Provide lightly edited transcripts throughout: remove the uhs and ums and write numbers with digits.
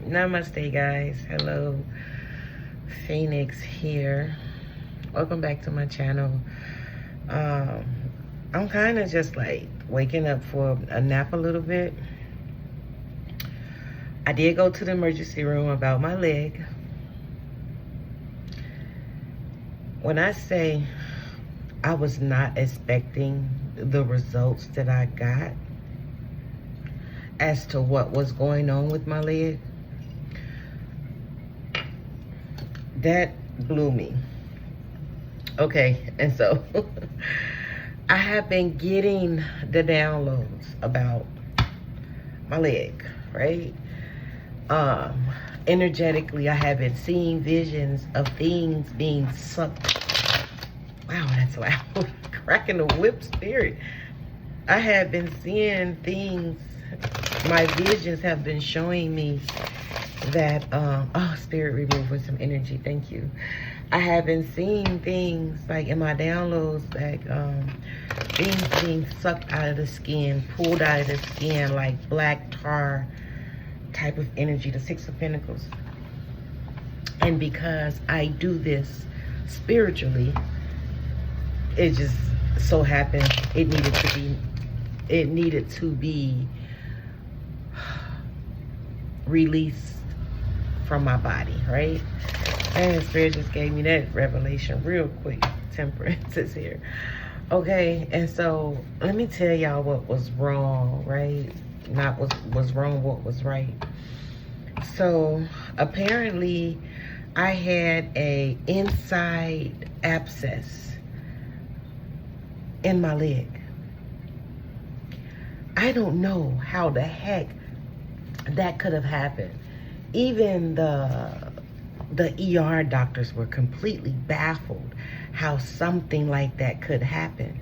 Namaste, guys. Hello, Phoenix here. Welcome back to my channel. I'm kind of just like waking up for a nap a little bit. I did go to the emergency room about my leg. When I say I was not expecting the results that I got as to what was going on with my leg, that blew me. Okay, and so I have been getting the downloads about my leg, right? Energetically, I have been seeing visions of things being sucked. Wow, that's loud. Cracking the whip spirit. I have been seeing things, my visions have been showing me that, oh, spirit removing some energy, thank you. I have been seeing things like in my downloads, like things being sucked out of the skin, pulled out of the skin, like black tar type of energy, the Six of Pentacles. And because I do this spiritually, it just so happened it needed to be released from my body, right? And Spirit just gave me that revelation real quick. Temperance is here. Okay, and so let me tell y'all what was wrong, right? Not what was wrong, what was right. So apparently I had a inside abscess in my leg. I don't know how the heck that could have happened. Even the ER doctors were completely baffled how something like that could happen.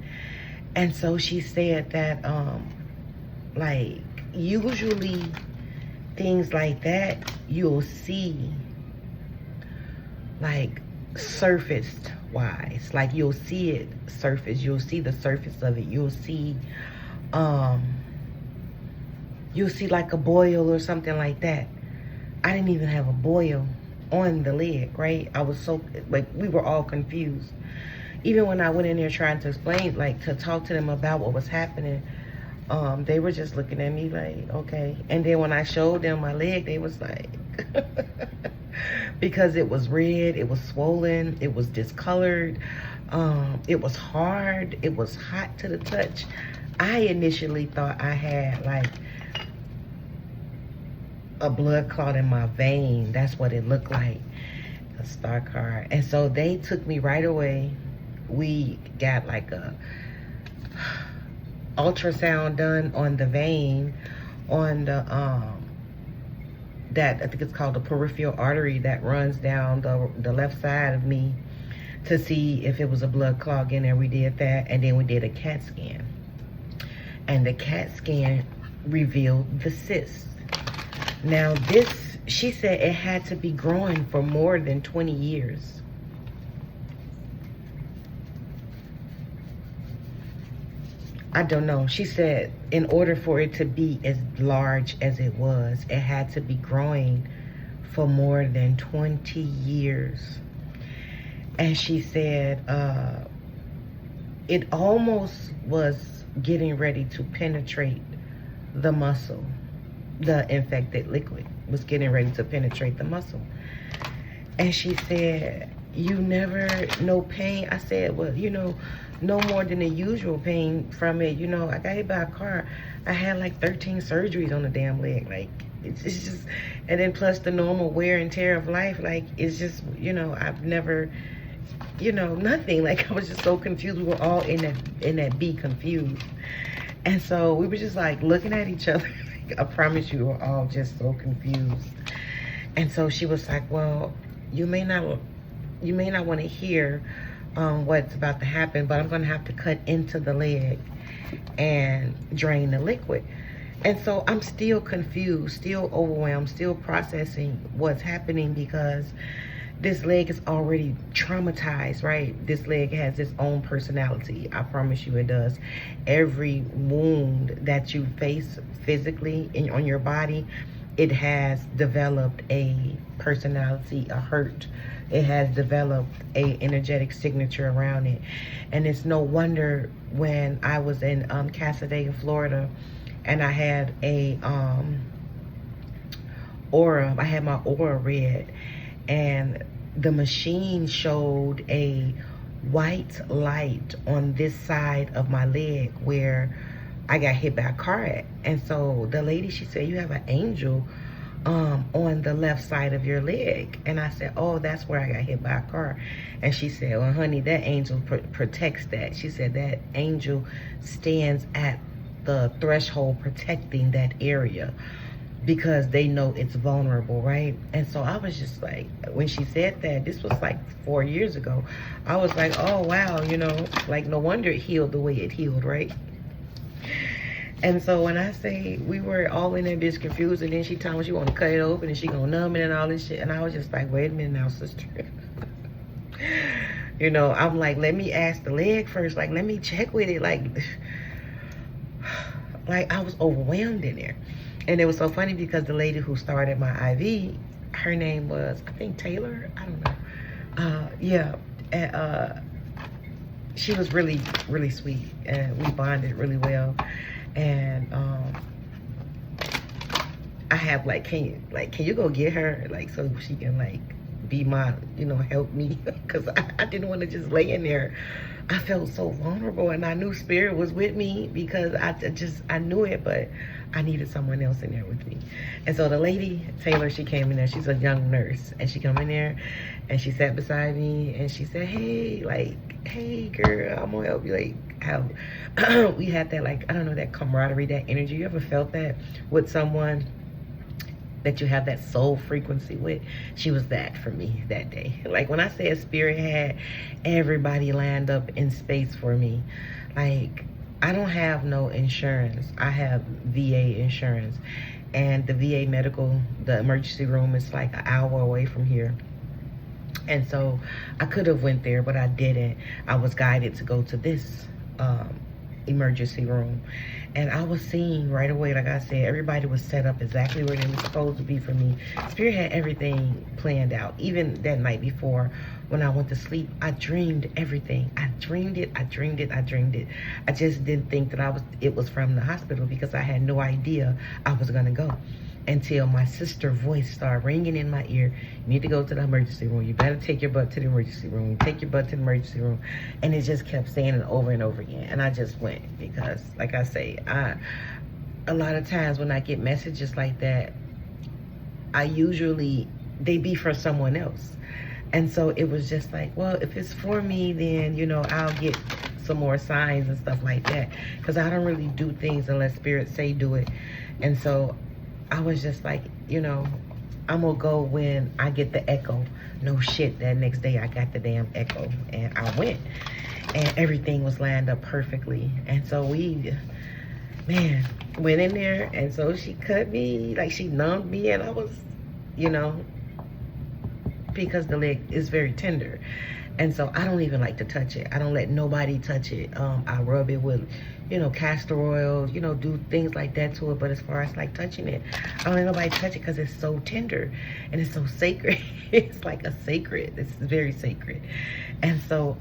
And so she said that like usually things like that you'll see like surfaced wise, like you'll see it surface, you'll see the surface of it, you'll see like a boil or something like that. I didn't even have a boil on the leg, right? I was so, like, we were all confused. Even when I went in there trying to explain, like, to talk to them about what was happening, they were just looking at me like, okay. And then when I showed them my leg, they was like, because it was red, it was swollen, it was discolored, it was hard, it was hot to the touch. I initially thought I had like a blood clot in my vein. That's what it looked like, a star card. And so they took me right away. We got like a ultrasound done on the vein, on the that I think it's called the peripheral artery that runs down the left side of me, to see if it was a blood clot in there. We did that, and then we did a CAT scan, and the CAT scan revealed the cyst. Now this, she said it had to be growing for more than 20 years. I don't know. She said in order for it to be as large as it was, it had to be growing for more than 20 years. And she said it almost was getting ready to penetrate the muscle. The infected liquid was getting ready to penetrate the muscle. And she said, you never, no pain? I said, well, you know, no more than the usual pain from it. You know, I got hit by a car. I had like 13 surgeries on the damn leg. Like, it's just, and then plus the normal wear and tear of life. Like, it's just, you know, I've never, you know, nothing. Like, I was just so confused. We were all in that be confused. And so we were just like looking at each other. I promise you, we're all just so confused. And so she was like, well, you may not want to hear what's about to happen, but I'm going to have to cut into the leg and drain the liquid. And so I'm still confused, still overwhelmed, still processing what's happening, because this leg is already traumatized, right? This leg has its own personality. I promise you it does. Every wound that you face physically on your body, it has developed a personality, a hurt. It has developed a energetic signature around it. And it's no wonder when I was in Casadega, Florida, and I had a aura, I had my aura read, and the machine showed a white light on this side of my leg where I got hit by a car at. And so the lady, she said, you have an angel on the left side of your leg. And I said, oh, that's where I got hit by a car. And she said, well, honey, that angel protects that. She said that angel stands at the threshold protecting that area because they know it's vulnerable, right? And so I was just like, when she said that, this was like 4 years ago, I was like, oh wow, you know, like no wonder it healed the way it healed, right? And so when I say we were all in there just confused, and then she told me she want to cut it open and she gonna numb it and all this shit, and I was just like, wait a minute now, sister. You know, I'm like, let me ask the leg first, like let me check with it, like I was overwhelmed in there. And it was so funny because the lady who started my IV, her name was, I think, Taylor, I don't know. Yeah, and she was really, really sweet, and we bonded really well. And I have like, can you go get her, like, so she can like be my, you know, help me, because I didn't want to just lay in there. I felt so vulnerable, and I knew spirit was with me because I knew it, but I needed someone else in there with me. And so the lady, Taylor, she came in there. She's a young nurse, and she come in there and she sat beside me and she said, hey, like, hey girl, I'm gonna help you. Like, how we had that, like, I don't know, that camaraderie, that energy. You ever felt that with someone that you have that soul frequency with? She was that for me that day. Like when I said spirit had everybody lined up in space for me, like, I don't have no insurance. I have VA insurance, and the VA medical, the emergency room is like an hour away from here. And so I could have went there, but I didn't. I was guided to go to this emergency room, and I was seeing right away, like I said, everybody was set up exactly where they were supposed to be for me. Spirit had everything planned out. Even that night before, when I went to sleep, I dreamed everything. I dreamed it. I just didn't think that it was from the hospital, because I had no idea I was gonna go until my sister's voice started ringing in my ear. You need to go to the emergency room. You better take your butt to the emergency room. Take your butt to the emergency room. And it just kept saying it over and over again. And I just went, because like I say, a lot of times when I get messages like that, they be for someone else. And so it was just like, well, if it's for me, then, you know, I'll get some more signs and stuff like that, because I don't really do things unless spirit say do it. And so I was just like, you know, I'm gonna go when I get the echo. No shit, that next day I got the damn echo, and I went, and everything was lined up perfectly. And so we, man, went in there, and so she cut me, like she numbed me, and I was, you know, because the leg is very tender. And so I don't even like to touch it. I don't let nobody touch it. I rub it with, you know, castor oil, you know, do things like that to it. But as far as like touching it, I don't let nobody touch it because it's so tender and it's so sacred. It's like a sacred, it's very sacred. And so,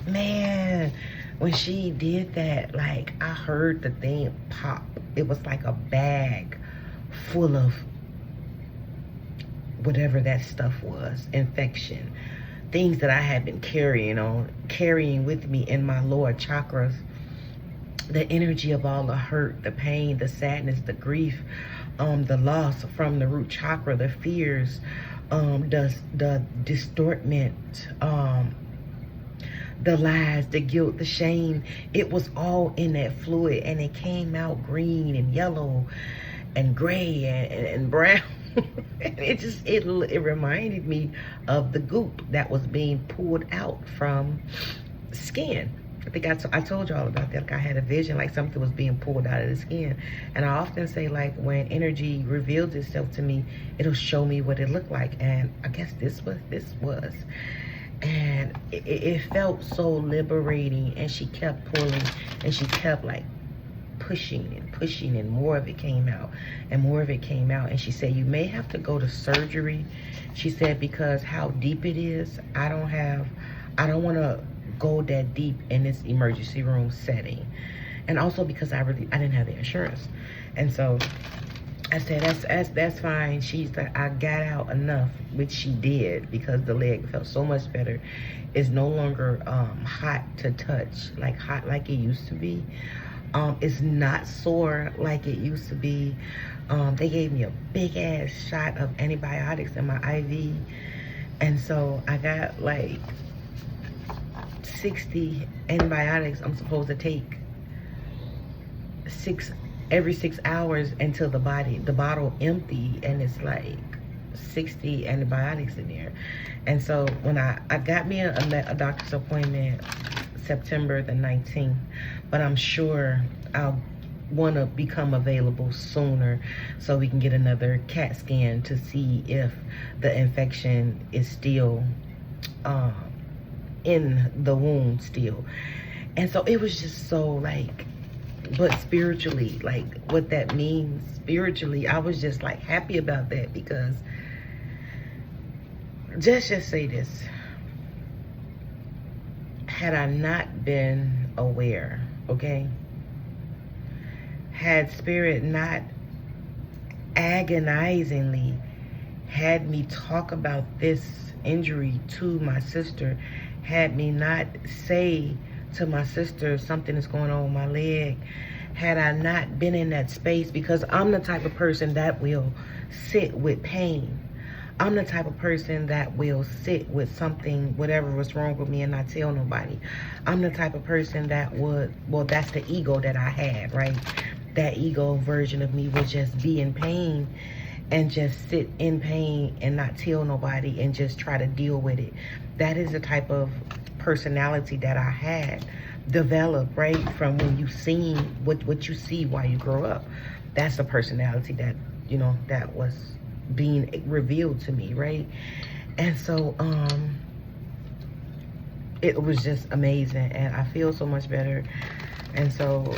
man, when she did that, like I heard the thing pop. It was like a bag full of whatever that stuff was, infection, things that I had been carrying with me in my lower chakras, the energy of all the hurt, the pain, the sadness, the grief, the loss from the root chakra, the fears, the distortment, the lies, the guilt, the shame. It was all in that fluid, and it came out green and yellow and gray and brown. it reminded me of the goop that was being pulled out from skin. I think I told you all about that. Like I had a vision, like something was being pulled out of the skin. And I often say, like, when energy reveals itself to me, it'll show me what it looked like. And I guess this was. And it felt so liberating. And she kept pulling, and she kept like pushing and pushing, and more of it came out and more of it came out. And she said, you may have to go to surgery. She said, because how deep it is, I don't want to go that deep in this emergency room setting. And also because I didn't have the insurance. And so I said, that's fine. She's like, I got out enough, which she did, because the leg felt so much better. It's no longer hot to touch, like hot like it used to be. It's not sore like it used to be. They gave me a big ass shot of antibiotics in my IV. And so I got like 60 antibiotics I'm supposed to take every 6 hours until the bottle empty, and it's like 60 antibiotics in there. And so when I got me a doctor's appointment September the 19th, but I'm sure I'll want to become available sooner so we can get another CAT scan to see if the infection is still in the wound still. And so it was just so like, but spiritually, like what that means spiritually, I was just like happy about that, because just say this, had I not been aware, okay, had Spirit not agonizingly had me talk about this injury to my sister, had me not say to my sister something is going on with my leg, had I not been in that space, because I'm the type of person that will sit with pain. I'm the type of person that will sit with something, whatever was wrong with me, and not tell nobody. I'm the type of person that would, well, that's the ego that I had, right? That ego version of me would just be in pain and just sit in pain and not tell nobody and just try to deal with it. That is the type of personality that I had developed, right? From when you seen what you see while you grow up. That's the personality that, you know, that was being revealed to me, right? And so it was just amazing, and I feel so much better. And so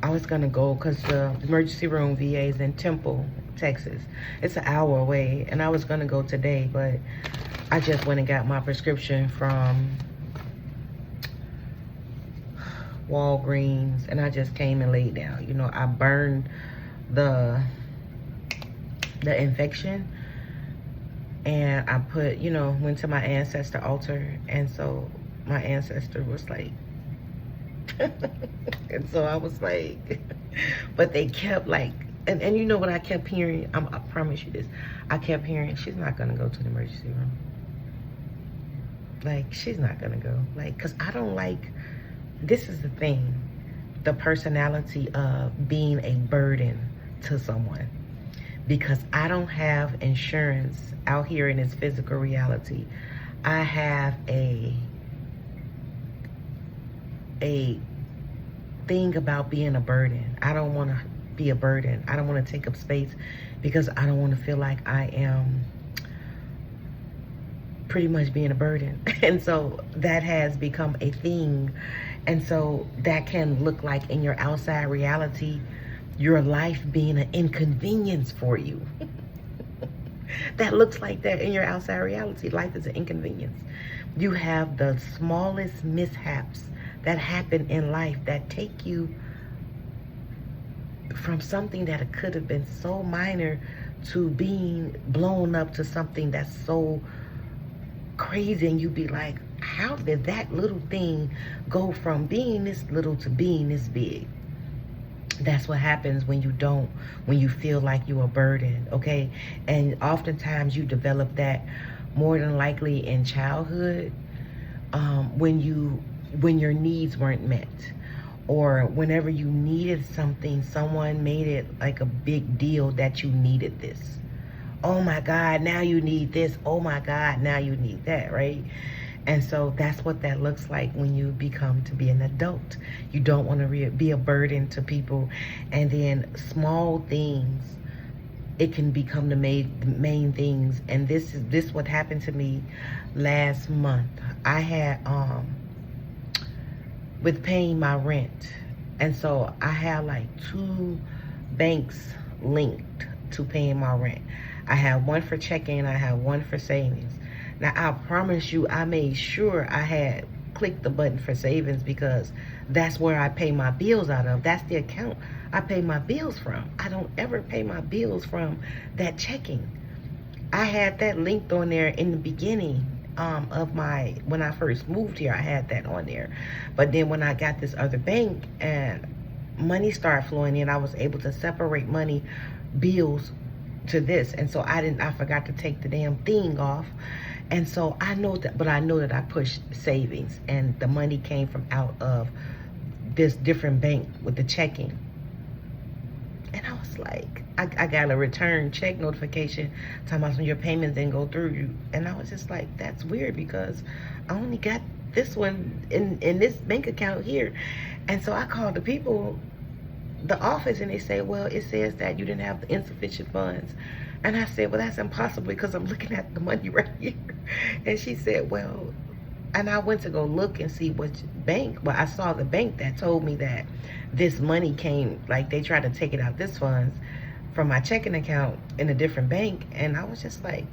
I was gonna go, because the emergency room VA is in Temple, Texas. It's an hour away, and I was gonna go today, but I just went and got my prescription from Walgreens, and I just came and laid down. You know, I burned the infection, and I put, you know, went to my ancestor altar, and so my ancestor was like, and so I was like, but they kept like, and you know what I kept hearing, I promise you this, I kept hearing, she's not gonna go to the emergency room. Like, she's not gonna go. Like, because I don't like, this is the thing, the personality of being a burden to someone. Because I don't have insurance out here in this physical reality. I have a thing about being a burden. I don't want to be a burden. I don't want to take up space, because I don't want to feel like I am pretty much being a burden. And so that has become a thing. And so that can look like in your outside reality, your life being an inconvenience for you. That looks like that in your outside reality. Life is an inconvenience. You have the smallest mishaps that happen in life that take you from something that could have been so minor to being blown up to something that's so crazy, and you be like, how did that little thing go from being this little to being this big? That's what happens when you feel like you're a burden, okay? And oftentimes you develop that more than likely in childhood, when your needs weren't met, or whenever you needed something, someone made it like a big deal that you needed this. Oh my God, now you need this. Oh my God, now you need that, right? And so that's what that looks like when you become to be an adult. You don't want to be a burden to people. And then small things, it can become the main things. And this what happened to me last month. I had, with paying my rent, And so I have like 2 banks linked to paying my rent. I have one for checking, I have one for savings. Now I promise you, I made sure I had clicked the button for savings because that's where I pay my bills out of. That's the account I pay my bills from. I don't ever pay my bills from that checking. I had that linked on there in the beginning of when I first moved here. I had that on there. But then when I got this other bank and money started flowing in, I was able to separate money, bills to this. And so I forgot to take the damn thing off. And so I know that I pushed savings, and the money came from out of this different bank with the checking. And I was like, I got a return check notification talking about some of your payments didn't go through you. And I was just like, that's weird because I only got this one in this bank account here. And so I called the office, and they say, well, it says that you didn't have the insufficient funds. And I said, well, that's impossible because I'm looking at the money right here. And she said, well, and I went to go look and see which bank. Well, I saw the bank that told me that this money came, like they tried to take it out this funds from my checking account in a different bank. And I was just like,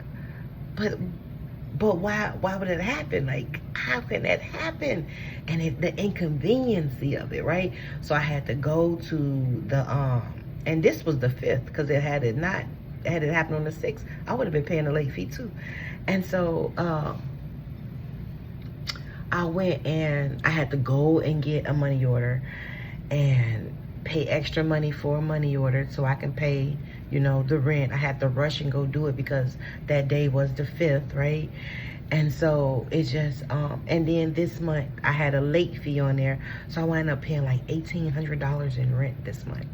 but why would it happen? Like, how can that happen? And the inconveniency of it, right? So I had to go to the and this was the 5th, because had it happened on the 6th, I would have been paying a late fee too. And so I went and I had to go and get a money order and pay extra money for a money order so I can pay, you know, the rent. I had to rush and go do it because that day was the 5th, right? And so it just, and then this month I had a late fee on there. So I wound up paying like $1,800 in rent this month.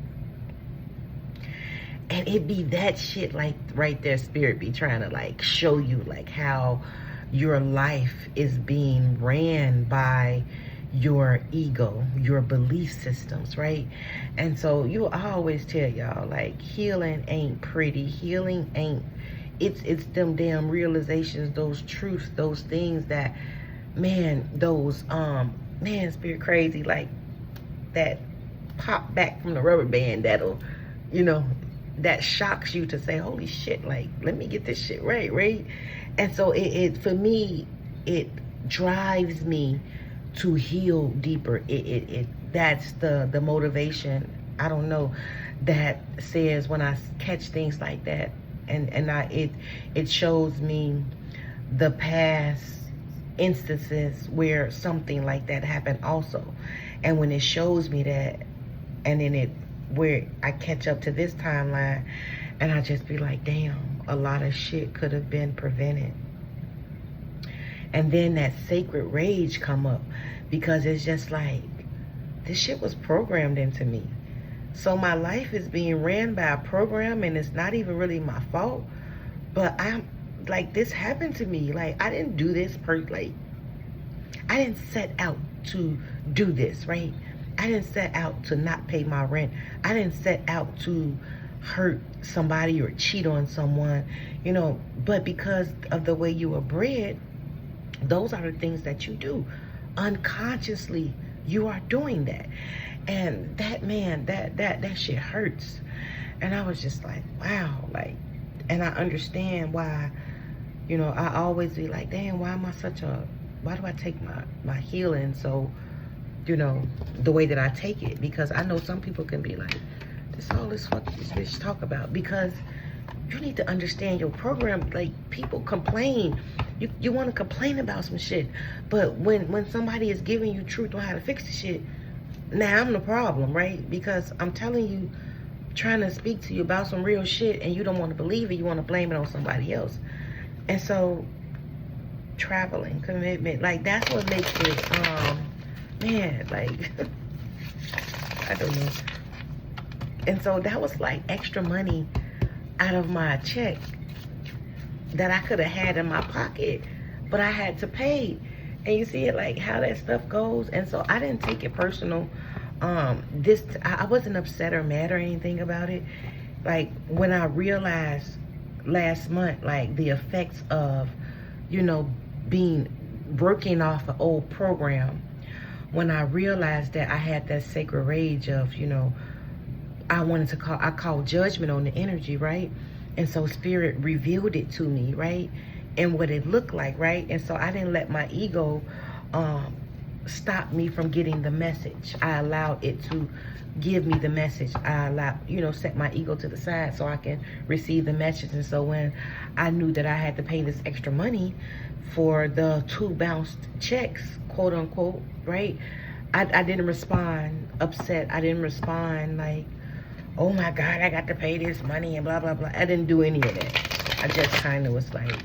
And it be that shit like right there, spirit be trying to like show you like how your life is being ran by your ego, your belief systems, right? And so I always tell y'all, like, healing ain't pretty. Healing ain't, it's them damn realizations, those truths, those things that, man, those, man, spirit crazy, like, that pop back from the rubber band that'll, you know, that shocks you to say, holy shit, like, let me get this shit right? And so it for me, it drives me to heal deeper. That's the motivation, I don't know, that says when I catch things like that, and it shows me the past instances where something like that happened also. And when it shows me that, and then where I catch up to this timeline, and I just be like, damn, a lot of shit could have been prevented. And then that sacred rage come up, because it's just like, this shit was programmed into me. So my life is being ran by a program, and it's not even really my fault. But I'm like, this happened to me. Like, I didn't do this like, I didn't set out to do this, right? I didn't set out to not pay my rent. I didn't set out to hurt somebody or cheat on someone, you know, but because of the way you were bred, those are the things that you do. Unconsciously, you are doing that. And that, man, that shit hurts. And I was just like, wow, like, and I understand why, you know, I always be like, damn, why do I take my healing so, you know, the way that I take it? Because I know some people can be like, this all this fuck this bitch talk about, because you need to understand your program. Like, people complain. You want to complain about some shit, but when somebody is giving you truth on how to fix the shit, now I'm the problem, right? Because I'm telling you, trying to speak to you about some real shit, and you don't want to believe it. You want to blame it on somebody else. And so traveling, commitment, like, that's what makes it, man, like, I don't know. And so that was like extra money out of my check that I could have had in my pocket, but I had to pay. And you see it, like, how that stuff goes. And so I didn't take it personal. I wasn't upset or mad or anything about it. Like, when I realized last month, like, the effects of, you know, working off an old program when I realized that I had that sacred rage of, you know, I called judgment on the energy, right? And so spirit revealed it to me, right? And what it looked like, right? And so I didn't let my ego stop me from getting the message. I allowed it to give me the message. I allowed, you know, set my ego to the side so I can receive the message. And so when I knew that I had to pay this extra money for the 2 bounced checks, quote unquote, right? I didn't respond upset. I didn't respond like, oh my God, I got to pay this money and blah, blah, blah. I didn't do any of that. I just kind of was like,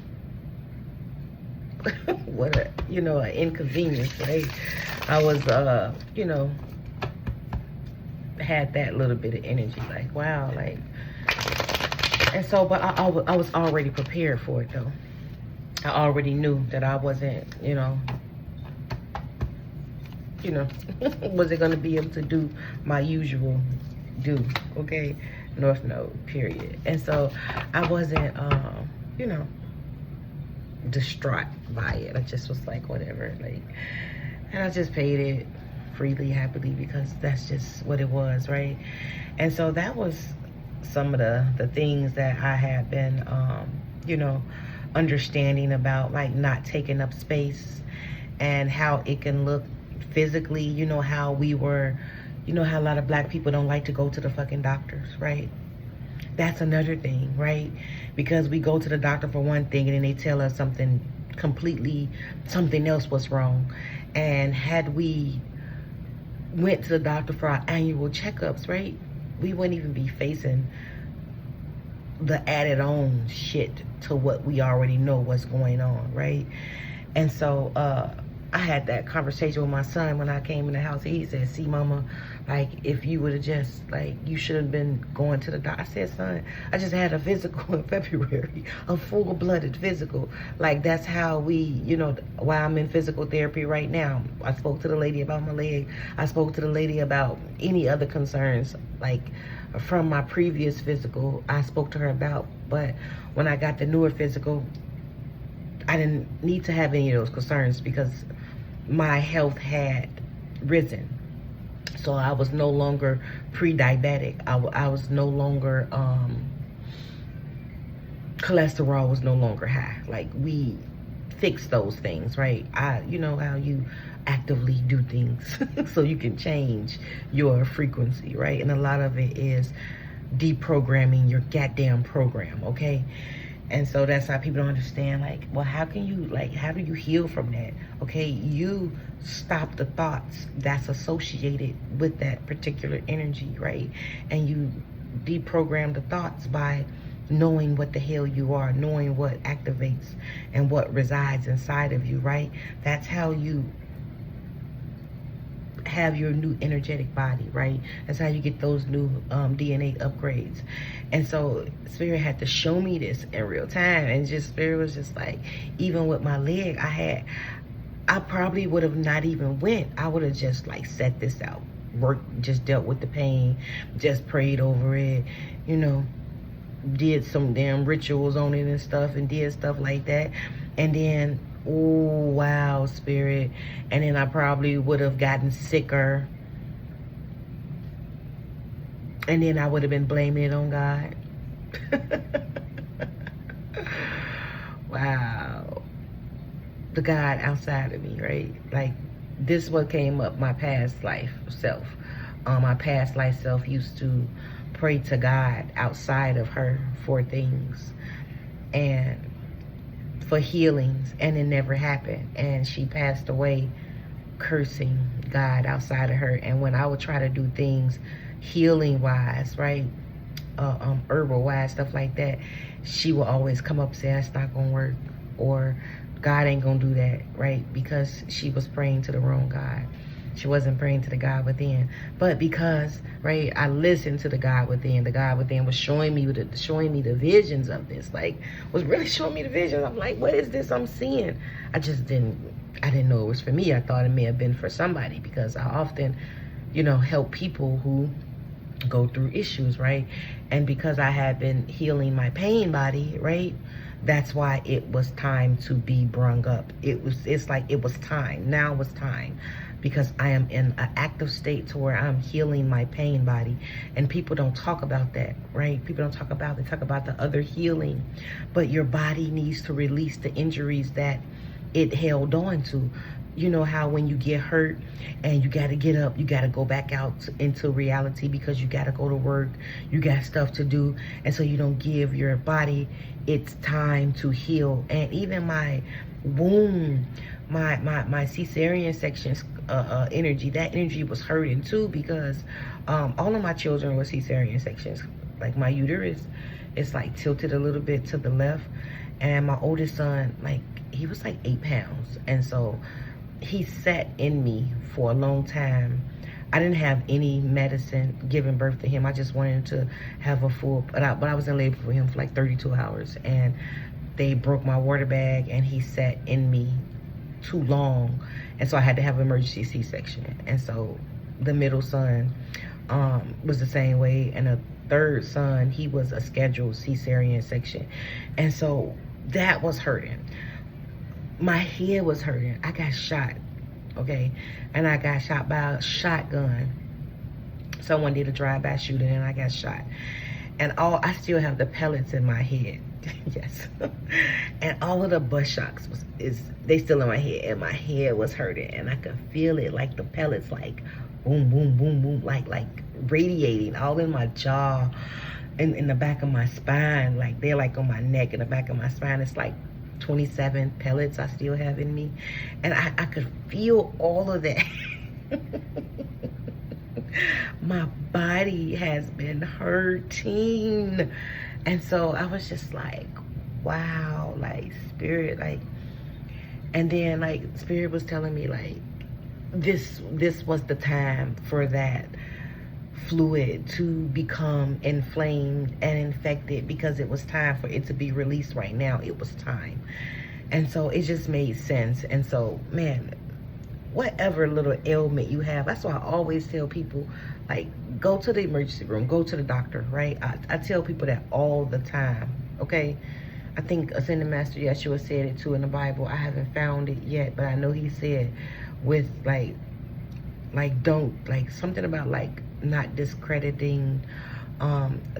what a, you know, an inconvenience, right? I was, you know, had that little bit of energy, like, wow, like, and so, but I was already prepared for it, though. I already knew that I wasn't, you know, wasn't going to be able to do my usual do, okay? North Node, period. And so I wasn't, you know, distraught by it. I just was like, whatever, like, and I just paid it freely, happily, because that's just what it was, right? And so that was some of the things that I had been, you know, understanding about, like, not taking up space and how it can look physically. You know how we were, you know how a lot of black people don't like to go to the fucking doctors, right? That's another thing, right? Because we go to the doctor for one thing and then they tell us something else was wrong. And had we went to the doctor for our annual checkups, right, we wouldn't even be facing the added on shit to what we already know what's going on, right? And so I had that conversation with my son when I came in the house. He said, see, mama, like, if you would have just, like, you should have been going to the doctor. I said, son, I just had a physical in February, a full-blooded physical. Like, that's how we, you know, while I'm in physical therapy right now. I spoke to the lady about my leg. I spoke to the lady about any other concerns, like, from my previous physical, I spoke to her about. But when I got the newer physical, I didn't need to have any of those concerns because my health had risen. So I was no longer pre-diabetic. I was no longer, cholesterol was no longer high. Like, we fixed those things, right? You know how you actively do things so you can change your frequency, right? And a lot of it is deprogramming your goddamn program, okay? And so that's how people don't understand, like, well, how can you, like, how do you heal from that? Okay, you stop the thoughts that's associated with that particular energy, right? And you deprogram the thoughts by knowing what the hell you are, knowing what activates and what resides inside of you, right? That's how you have your new energetic body, right? That's how you get those new DNA upgrades. And so Spirit had to show me this in real time, and just Spirit was just like, even with my leg, I probably would have not even went. I would have just, like, set this out, worked, just dealt with the pain, just prayed over it, you know, did some damn rituals on it and stuff, and did stuff like that. And then, oh wow, Spirit, and then I probably would have gotten sicker, and then I would have been blaming it on God. Wow, the God outside of me, right? Like, this is what came up. My past life self, my past life self used to pray to God outside of her for things and for healings, and it never happened. And she passed away cursing God outside of her. And when I would try to do things healing wise, right, herbal wise, stuff like that, she will always come up and say, that's not gonna work, or God ain't gonna do that, right? Because she was praying to the wrong God. She wasn't praying to the God within. But because, right, I listened to the God within was showing me the visions of this, like, was really showing me the visions. I'm like, what is this I'm seeing? I didn't know it was for me. I thought it may have been for somebody, because I often, you know, help people who go through issues, right? And because I had been healing my pain body, right, that's why it was time to be brung up. It's like it was time. Now was time. because I am in an active state to where I'm healing my pain body. And people don't talk about that, right? People don't talk about, they talk about the other healing, but your body needs to release the injuries that it held on to. You know how when you get hurt and you got to get up, you got to go back out into reality because you got to go to work, you got stuff to do, and so you don't give your body its time to heal. And even my womb, my cesarean sections energy, that energy was hurting too, because all of my children were cesarean sections. Like my uterus, it's like tilted a little bit to the left, and my oldest son, like he was like 8 pounds, and so he sat in me for a long time. I didn't have any medicine giving birth to him. I just wanted to have a full, but I was in labor for him for like 32 hours, and they broke my water bag, and he sat in me too long, and so I had to have an emergency C-section. And so the middle son was the same way, and the third son, he was a scheduled cesarean section, and so that was hurting. My head was hurting. I got shot, okay? And I got shot by a shotgun. Someone did a drive-by shooting and I got shot. And I still have the pellets in my head. Yes. And all of the bus shocks they still in my head, and my head was hurting, and I could feel it, like the pellets, like boom, boom, boom, boom, like radiating all in my jaw, in the back of my spine. Like they're like on my neck, in the back of my spine. It's like 27 pellets I still have in me, and I could feel all of that. My body has been hurting, and so I was just like, wow, like spirit, like, and then like spirit was telling me like this was the time for that fluid to become inflamed and infected, because it was time for it to be released. Right now it was time. And so it just made sense. And so, man, whatever little ailment you have, that's why I always tell people, like, go to the emergency room, go to the doctor, right? I tell people that all the time, okay? I think Ascended Master Yeshua said it too in the Bible. I haven't found it yet, but I know he said with like don't, like something about like not discrediting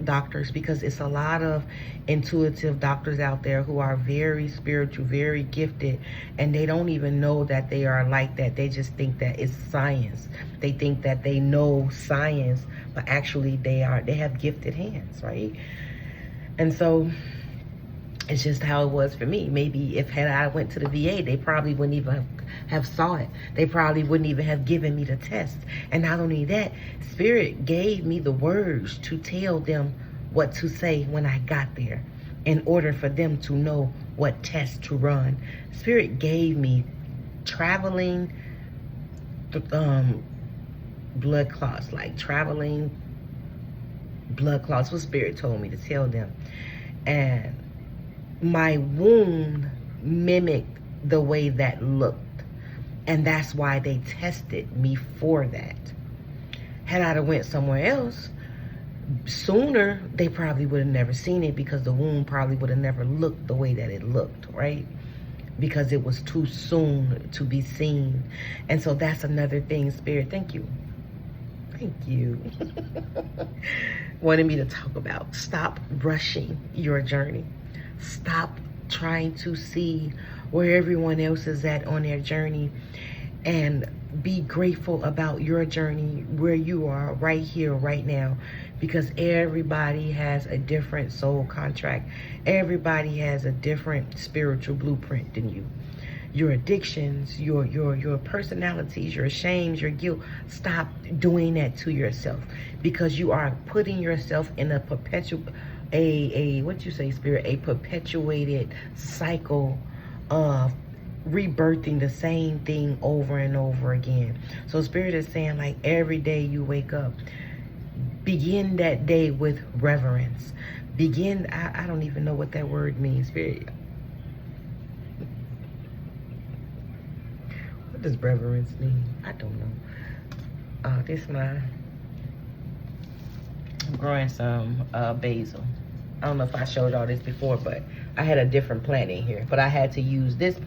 doctors, because it's a lot of intuitive doctors out there who are very spiritual, very gifted, and they don't even know that they are like that. They just think that it's science. They think that they know science, but actually they have gifted hands, right? And so it's just how it was for me. Maybe if I went to the VA, they probably wouldn't even have saw it. They probably wouldn't even have given me the test. And not only that, Spirit gave me the words to tell them what to say when I got there, in order for them to know what test to run. Spirit gave me traveling blood clots, like traveling blood clots. What Spirit told me to tell them. And my wound mimicked the way that looked, and that's why they tested me for that. Had I went somewhere else sooner, they probably would have never seen it, because the wound probably would have never looked the way that it looked, right? Because it was too soon to be seen. And so that's another thing, Spirit, thank you wanted me to talk about. Stop rushing your journey. Stop trying to see where everyone else is at on their journey, and be grateful about your journey, where you are right here, right now, because everybody has a different soul contract. Everybody has a different spiritual blueprint than you. Your addictions, your personalities, your shames, your guilt. Stop doing that to yourself, because you are putting yourself in a perpetual, what you say, Spirit, a perpetuated cycle of rebirthing the same thing over and over again. So Spirit is saying, like, every day you wake up, begin that day with reverence. Begin, I don't even know what that word means, Spirit. What does reverence mean? I don't know. I'm growing some basil. I don't know if I showed all this before, but I had a different plant in here. But I had to use this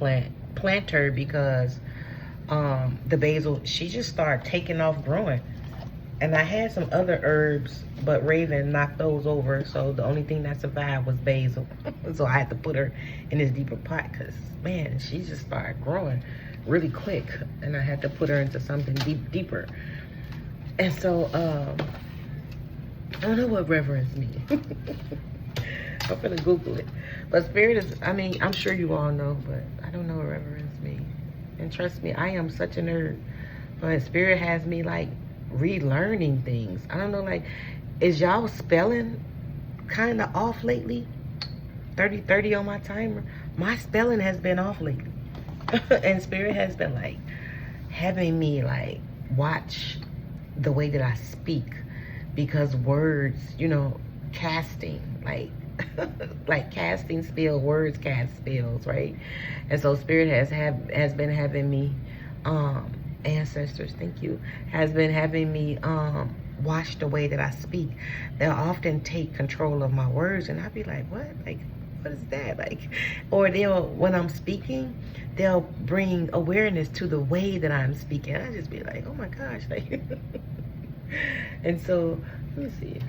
planter because the basil, she just started taking off growing. And I had some other herbs, but Raven knocked those over. So the only thing that survived was basil. So I had to put her in this deeper pot because, man, she just started growing really quick. And I had to put her into something deeper. And so, I don't know what reverence means. I'm gonna Google it. But spirit is, I mean, I'm sure you all know, but I don't know what reverence means. And trust me, I am such a nerd. But spirit has me like relearning things. I don't know, like, is y'all spelling kind of off lately? 30 on my timer. My spelling has been off lately. And spirit has been like having me like watch the way that I speak, because words, you know, casting, like like casting spell, words cast spells, right? And so spirit has been having me ancestors, thank you, has been having me watch the way that I speak. They'll often take control of my words, and I'll be like, what? Like, what is that? Like, or they'll, when I'm speaking, they'll bring awareness to the way that I'm speaking. I just be like, oh my gosh, like. And so, let me see.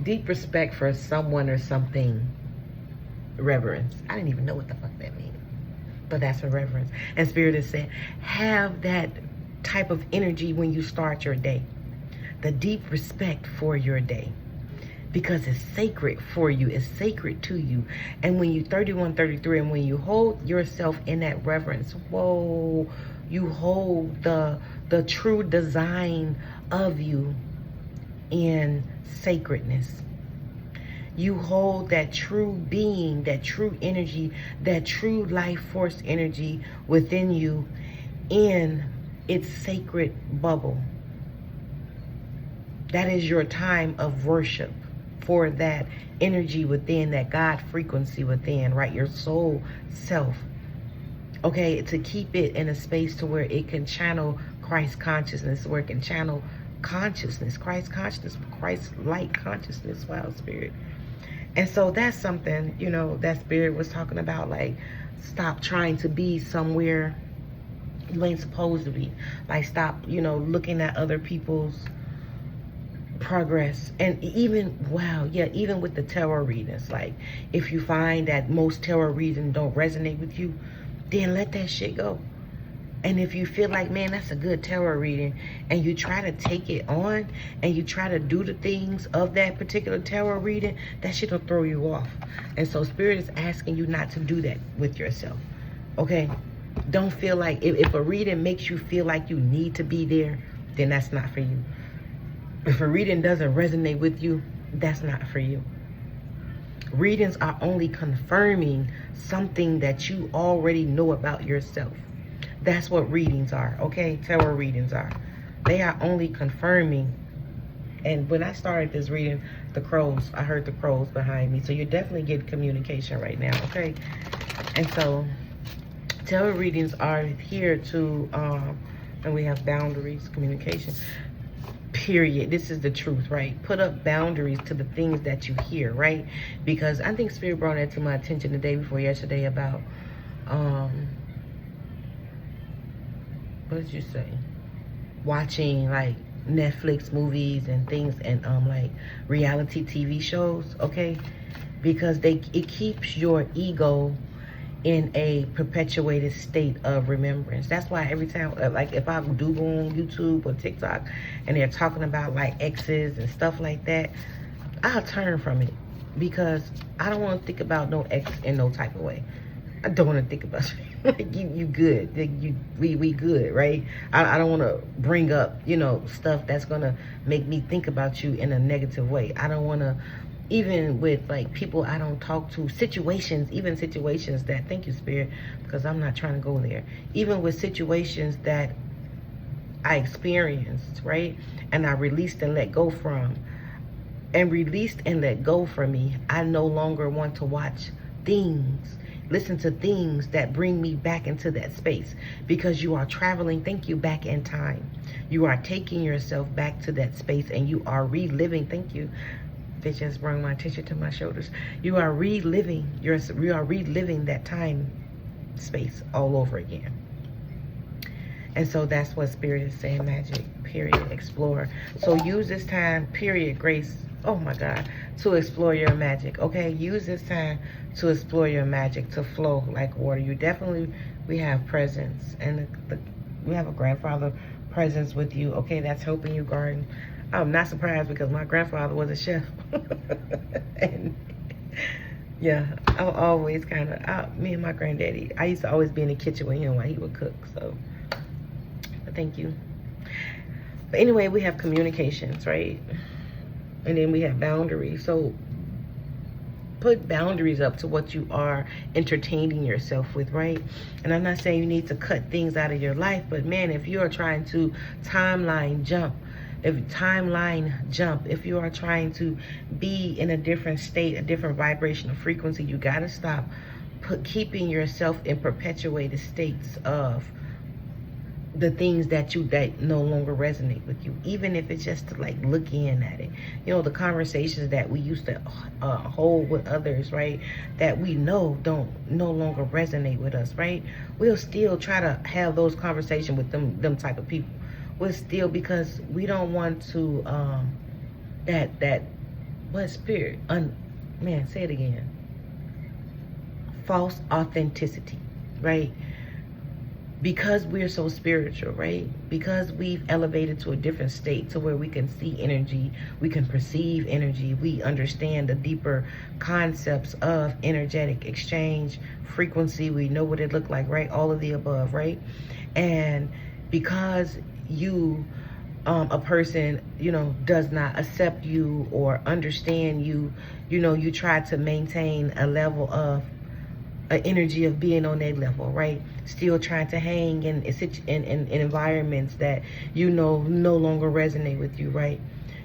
Deep respect for someone or something. Reverence. I didn't even know what the fuck that means. But that's a reverence. And spirit is saying, have that type of energy when you start your day. The deep respect for your day. Because it's sacred for you. It's sacred to you. And when you 31, 33, and when you hold yourself in that reverence, whoa, you hold the true design of you in sacredness. You hold that true being, that true energy, that true life force energy within you in its sacred bubble. That is your time of worship for that energy within, that God frequency within, right? Your soul self. Okay, to keep it in a space to where it can channel Christ consciousness, where it can channel consciousness, Christ consciousness, Christ-like consciousness, wow, spirit. And so that's something, you know, that spirit was talking about, like, stop trying to be somewhere you ain't supposed to be. Like, stop, you know, looking at other people's progress. And even, wow, yeah, even with the tarot readings, like, if you find that most tarot readings don't resonate with you, then let that shit go. And if you feel like, man, that's a good tarot reading, and you try to take it on, and you try to do the things of that particular tarot reading, that shit will throw you off. And so spirit is asking you not to do that with yourself, okay? Don't feel like, if a reading makes you feel like you need to be there, then that's not for you. If a reading doesn't resonate with you, that's not for you. Readings are only confirming something that you already know about yourself. That's what readings are, okay? Tarot readings are. They are only confirming. And when I started this reading, the crows, I heard the crows behind me. So you're definitely getting communication right now, okay? And so tarot readings are here to, and we have boundaries, communication, period. This is the truth, right? Put up boundaries to the things that you hear, right? Because I think spirit brought that to my attention the day before yesterday about, what did you say? Watching like Netflix movies and things, and like reality TV shows, okay? Because it keeps your ego in a perpetuated state of remembrance. That's why every time, like if I do go on YouTube or TikTok and they're talking about like exes and stuff like that, I'll turn from it, because I don't want to think about no ex in no type of way. I don't want to think about you. Like you good. We good, right? I don't want to bring up, you know, stuff that's gonna make me think about you in a negative way. I don't want to, even with like people I don't talk to, situations, even situations that, thank you spirit, because I'm not trying to go there. Even with situations that I experienced, right? And I released and let go from, and released and let go from me, I no longer want to watch things, listen to things that bring me back into that space, because you are traveling, thank you, back in time. You are taking yourself back to that space, and you are reliving, thank you, They just bring my attention to my shoulders. You are reliving that time space all over again. And so that's what Spirit is saying, magic, period, explore. So use this time, period, Grace, oh my God, to explore your magic, okay? Use this time to explore your magic, to flow like water. We have presence, and we have a grandfather presence with you, okay? That's helping you garden. I'm not surprised because my grandfather was a chef. And yeah, I always me and my granddaddy, I used to always be in the kitchen with him while he would cook, so thank you. But anyway, we have communications, right? And then we have boundaries. So put boundaries up to what you are entertaining yourself with, right? And I'm not saying you need to cut things out of your life, but man, if you are trying to timeline jump, if you are trying to be in a different state, a different vibrational frequency, you got to stop keeping yourself in perpetuated states of the things that no longer resonate with you, even if it's just to like look in at it. You know, the conversations that we used to hold with others, right, that we know don't no longer resonate with us, right? We'll still try to have those conversations with them type of people. We'll still, because we don't want to what spirit, man, say it again, false authenticity, right? Because we're so spiritual, right? Because we've elevated to a different state to where we can see energy, we can perceive energy, we understand the deeper concepts of energetic exchange, frequency, we know what it looked like, right? All of the above, right? And because a person, does not accept you or understand you, you try to maintain a level of energy of being on that level, right? Still trying to hang in environments that no longer resonate with you, right?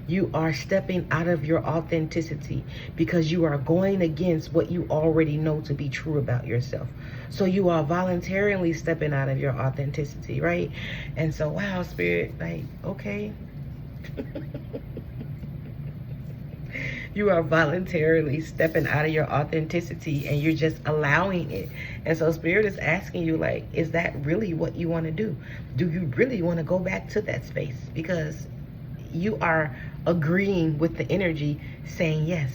You are stepping out of your authenticity because you are going against what you already know to be true about yourself. So you are voluntarily stepping out of your authenticity, right? And so, wow, Spirit, like, okay. You are voluntarily stepping out of your authenticity and you're just allowing it. And so Spirit is asking you, like, is that really what you want to do? Do you really want to go back to that space? Because you are agreeing with the energy saying, yes,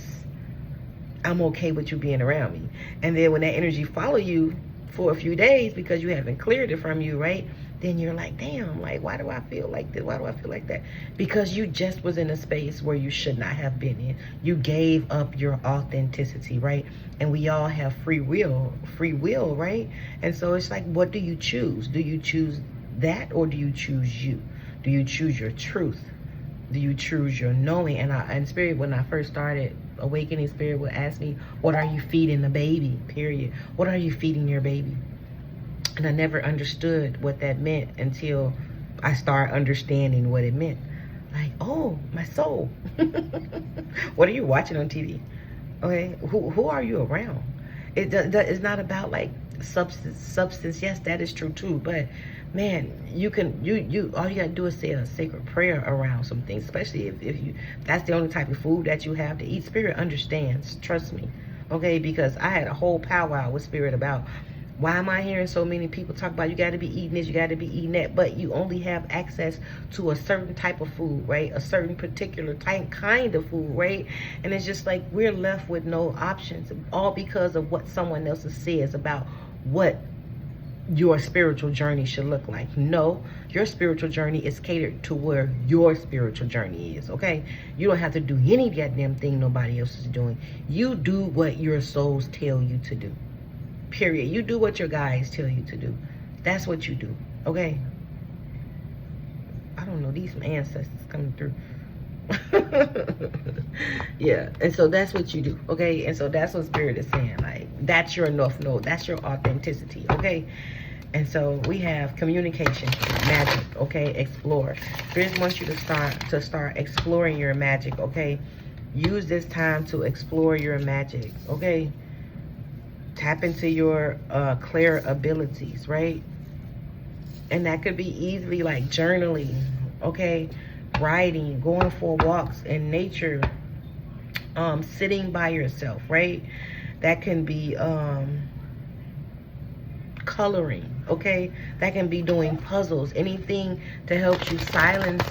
I'm okay with you being around me. And then when that energy follow you for a few days because you haven't cleared it from you, right? Then you're like, damn, like, why do I feel like this? Why do I feel like that? Because you just was in a space where you should not have been in. You gave up your authenticity, right? And we all have free will, right? And so it's like, what do you choose? Do you choose that, or do you choose you? Do you choose your truth? Do you choose your knowing? And Spirit, when I first started awakening, Spirit would ask me, what are you feeding the baby, period? What are you feeding your baby? And I never understood what that meant until I started understanding what it meant. Like, oh, my soul. What are you watching on TV? Okay, who are you around? It's not about like substance. Yes, that is true too. But man, you all you gotta do is say a sacred prayer around some things, especially if that's the only type of food that you have to eat. Spirit understands, trust me. Okay, because I had a whole powwow with Spirit about, why am I hearing so many people talk about you got to be eating this, you got to be eating that, but you only have access to a certain type of food, right? A certain particular kind of food, right? And it's just like we're left with no options, all because of what someone else says about what your spiritual journey should look like. No, your spiritual journey is catered to where your spiritual journey is, okay? You don't have to do any goddamn thing nobody else is doing. You do what your souls tell you to do. Period. You do what your guides tell you to do. That's what you do. Okay? I don't know. These ancestors coming through. Yeah. And so that's what you do. Okay? And so that's what Spirit is saying. Like, that's your North Node. That's your authenticity. Okay? And so we have communication, magic. Okay? Explore. Spirit wants you to start exploring your magic. Okay? Use this time to explore your magic. Okay? Tap into your clear abilities, right? And that could be easily like journaling, okay? Writing, going for walks in nature, sitting by yourself, right? That can be coloring, okay? That can be doing puzzles, anything to help you silence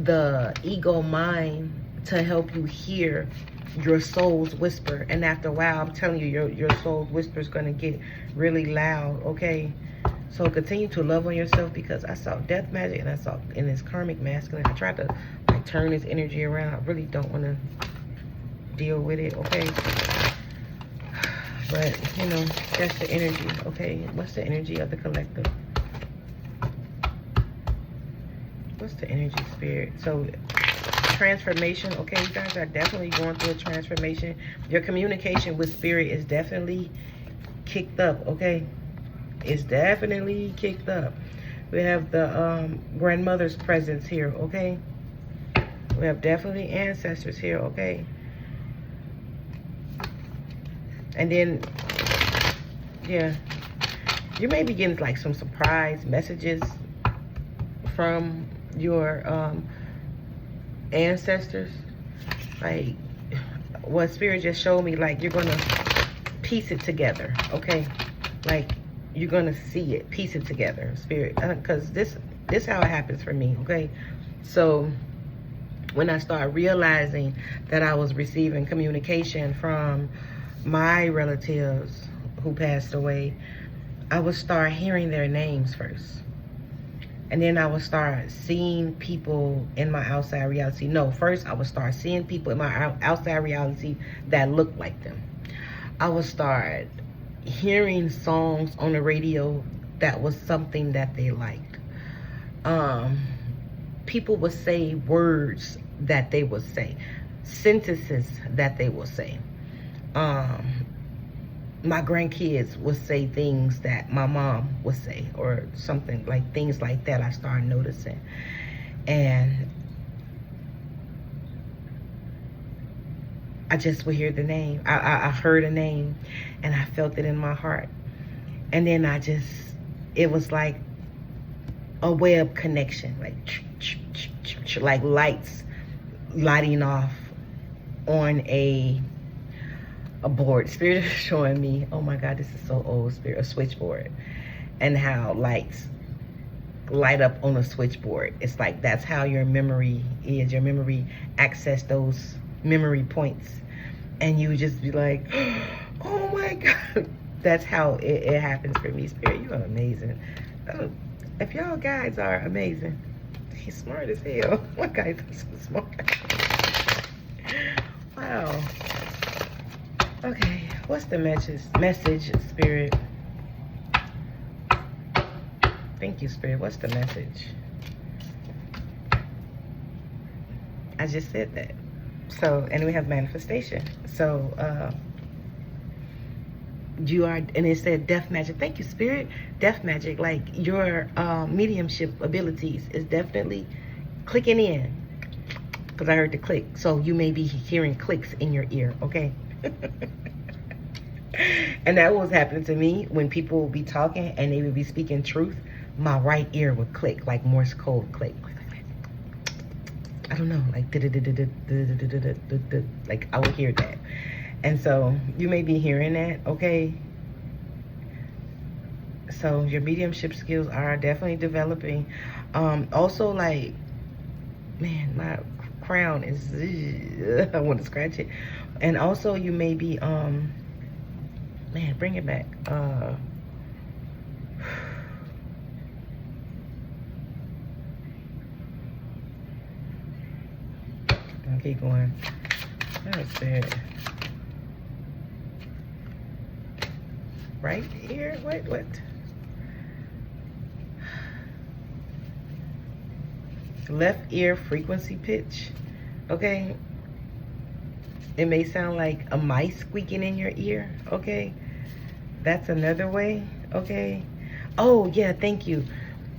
the ego mind, to help you hear your soul's whisper. And after a while, I'm telling you, your soul's whisper is going to get really loud, okay? So continue to love on yourself, because I saw death magic and I saw in this karmic masculine. I tried to like turn this energy around. I really don't want to deal with it, okay? But, you know, that's the energy, okay? What's the energy of the collective? What's the energy, spirit? So, transformation, okay? You guys are definitely going through a transformation. Your communication with spirit is definitely kicked up, okay? It's definitely kicked up. We have the grandmother's presence here, okay? We have definitely ancestors here, okay? And then, yeah, you may be getting like some surprise messages from your ancestors. Like what spirit just showed me, like you're gonna piece it together, okay? Like you're gonna see it, piece it together, spirit, because this how it happens for me, okay? So when I started realizing that I was receiving communication from my relatives who passed away, I would start hearing their names first. And then I would start seeing people in my outside reality. No, first I would start seeing people in my outside reality that looked like them. I would start hearing songs on the radio that was something that they liked. People would say words that they would say, sentences that they would say. My grandkids would say things that my mom would say, or something like things like that. I started noticing, and I just would hear the name. I heard a name, and I felt it in my heart, and then it was like a web connection, like lights lighting off on a board. Spirit is showing me, oh my God, this is so old, spirit, a switchboard, and how lights light up on a switchboard. It's like that's how your memory is. Your memory access those memory points, and you just be like, oh my God. That's how it happens for me, spirit. You are amazing. If y'all guys are amazing, he's smart as hell. One guy's so smart. Wow. Okay, what's the message, spirit? Thank you, spirit. What's the message? I just said that. So, and we have manifestation. So, you are, and it said death magic. Thank you, spirit. Death magic, like your mediumship abilities is definitely clicking in. Because I heard the click. So you may be hearing clicks in your ear, okay? And that was happening to me when people would be talking and they would be speaking truth. My right ear would click, like Morse code click. I don't know, like like I would hear that. And so you may be hearing that, okay? So your mediumship skills are definitely developing. Also, like, man, my crown is I want to scratch it. And also you may be man, bring it back. I'll keep going. That's it. Right here? What? Left ear frequency pitch. Okay. It may sound like a mice squeaking in your ear. Okay. That's another way. Okay. Oh, yeah. Thank you.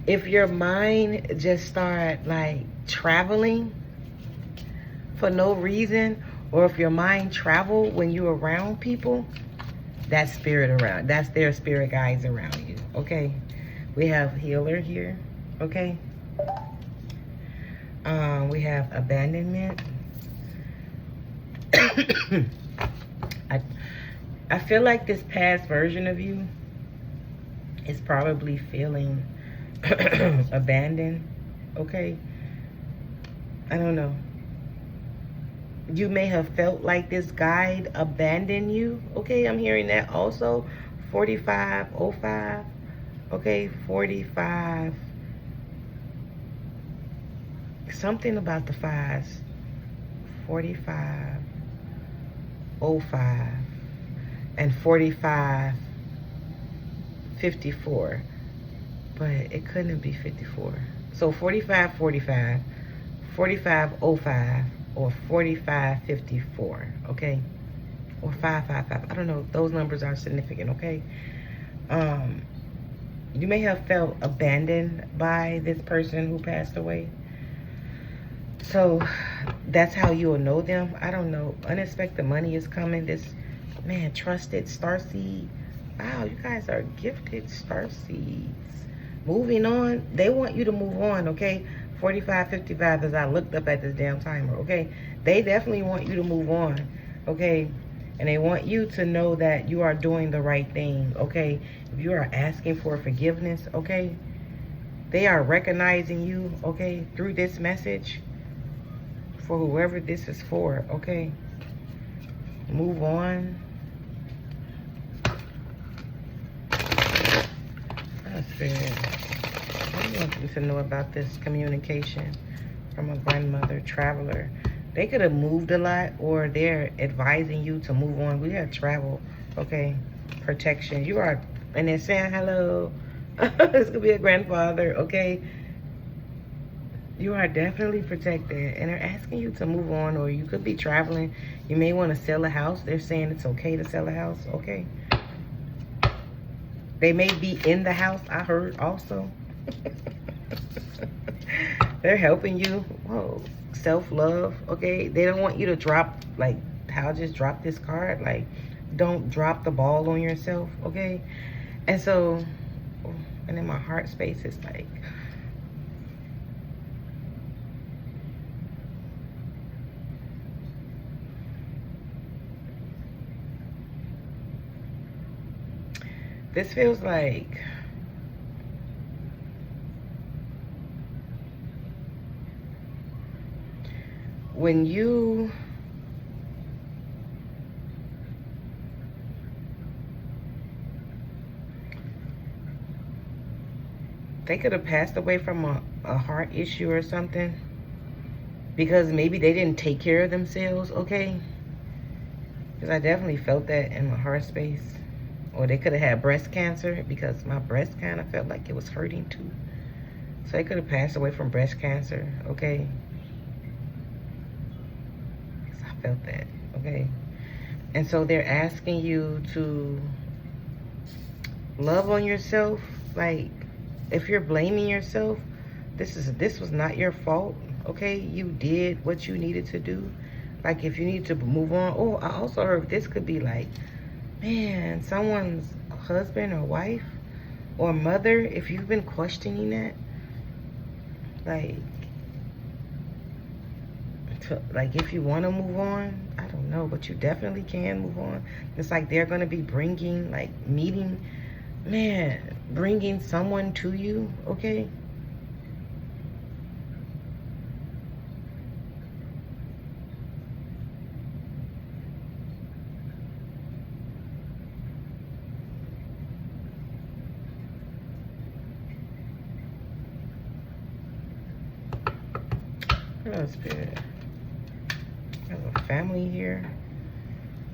If your mind just start like traveling for no reason, or if your mind travel when you're around people, that's spirit around. That's their spirit guides around you. Okay. We have healer here. Okay. We have abandonment. I feel like this past version of you is probably feeling abandoned, okay? I don't know. You may have felt like this guide abandoned you, okay? I'm hearing that also. 4505, okay? 45. Something about the fives. 4505 and 4554. But it couldn't be 54. So 4545, 4505, or 4554, okay? Or 555. I don't know. Those numbers are significant, okay? You may have felt abandoned by this person who passed away. So that's how you'll know them. I don't know. Unexpected money is coming. This man, trusted starseed. Wow, you guys are gifted starseeds. Moving on. They want you to move on, okay? 4555 as I looked up at this damn timer, okay? They definitely want you to move on, okay? And they want you to know that you are doing the right thing, okay? If you are asking for forgiveness, okay? They are recognizing you, okay, through this message for whoever this is for, okay? Move on. That's fair. What do you want them to know about this communication from a grandmother, traveler? They could have moved a lot, or they're advising you to move on. We have travel, okay? Protection. You are, and they're saying hello. This could be a grandfather, okay? You are definitely protected, and they're asking you to move on, or you could be traveling. You may want to sell a house. They're saying it's okay to sell a house, okay? They may be in the house, I heard also. They're helping you. Whoa, self-love, okay? They don't want you to drop, like, how just drop this card. Like, don't drop the ball on yourself, okay? And so, and in my heart space, it's like, this feels like when you they could have passed away from a heart issue or something, because maybe they didn't take care of themselves, okay? Because I definitely felt that in my heart space. Or they could have had breast cancer, because my breast kind of felt like it was hurting too. So they could have passed away from breast cancer, okay? Because I felt that, okay? And so they're asking you to love on yourself. Like, if you're blaming yourself, this was not your fault, okay? You did what you needed to do. Like, if you need to move on. Oh, I also heard this could be like, man, someone's husband or wife or mother. If you've been questioning that, like if you want to move on, I don't know, but you definitely can move on. It's like they're going to be bringing, like, bringing someone to you, okay? Oh, Spirit. There's a family here.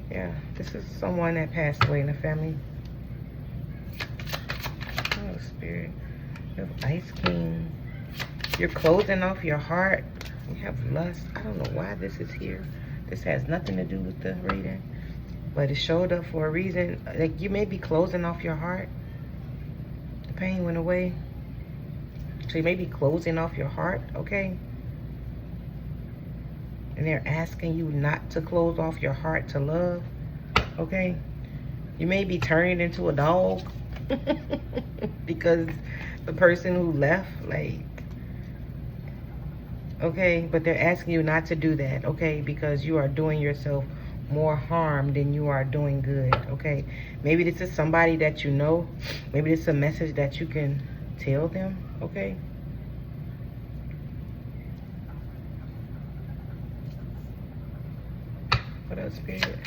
Yeah, this is someone that passed away in the family. Oh, Spirit. You have Ice King. You're closing off your heart. You have lust. I don't know why this is here. This has nothing to do with the reading, but it showed up for a reason. Like, you may be closing off your heart. The pain went away. So you may be closing off your heart, okay? And they're asking you not to close off your heart to love, okay? You may be turning into a dog because the person who left, like, okay? But they're asking you not to do that, okay? Because you are doing yourself more harm than you are doing good, okay? Maybe this is somebody that you know. Maybe this is a message that you can tell them, okay? What else, Spirit?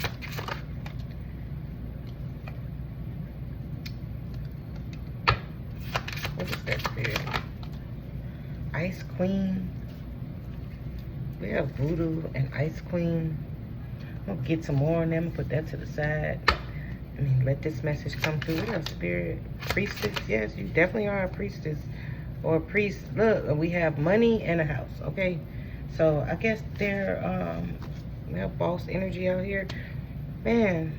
What is that, Spirit? Ice Queen. We have Voodoo and Ice Queen. I'm gonna get some more on them, put that to the side. I mean, let this message come through. What else, Spirit? Priestess. Yes, you definitely are a priestess or a priest. Look, we have money and a house, okay? So I guess they're we have boss energy out here. Man,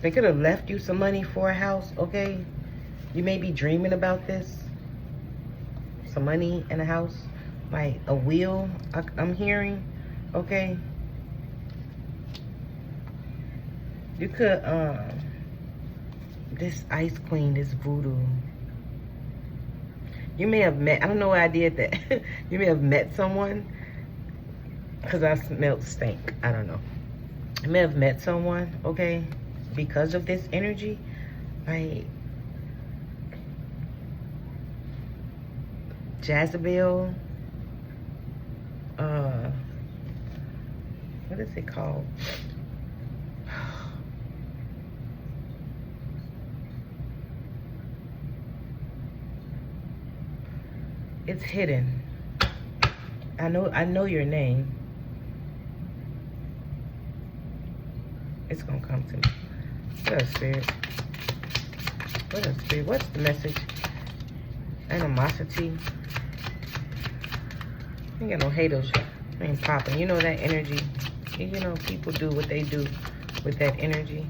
they could have left you some money for a house, okay? You may be dreaming about this. Some money and a house, like a wheel, I'm hearing, okay? You could, this Ice Queen, this Voodoo. You may have met, I don't know why I did that. You may have met someone, because I smelled stink, I don't know. You may have met someone, okay, because of this energy, like Jezebel, what is it called? It's hidden. I know your name. It's gonna come to me. What up, Spirit? What up, Spirit? What's the message? Animosity. Ain't got no haters. Ain't popping. You know that energy. You know people do what they do with that energy.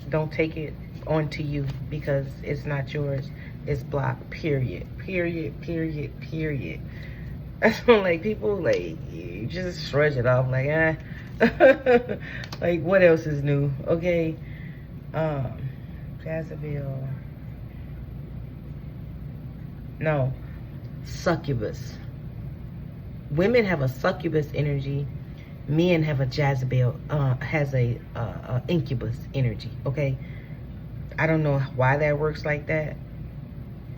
Don't take it onto you because it's not yours. It's blocked. Period. Period. Period. Period. That's when, like, people, like, you just shrug it off, like, ah. Like, what else is new? Okay. Jezebel. No. Succubus. Women have a succubus energy. Men have a Jezebel, has a incubus energy, okay? I don't know why that works like that.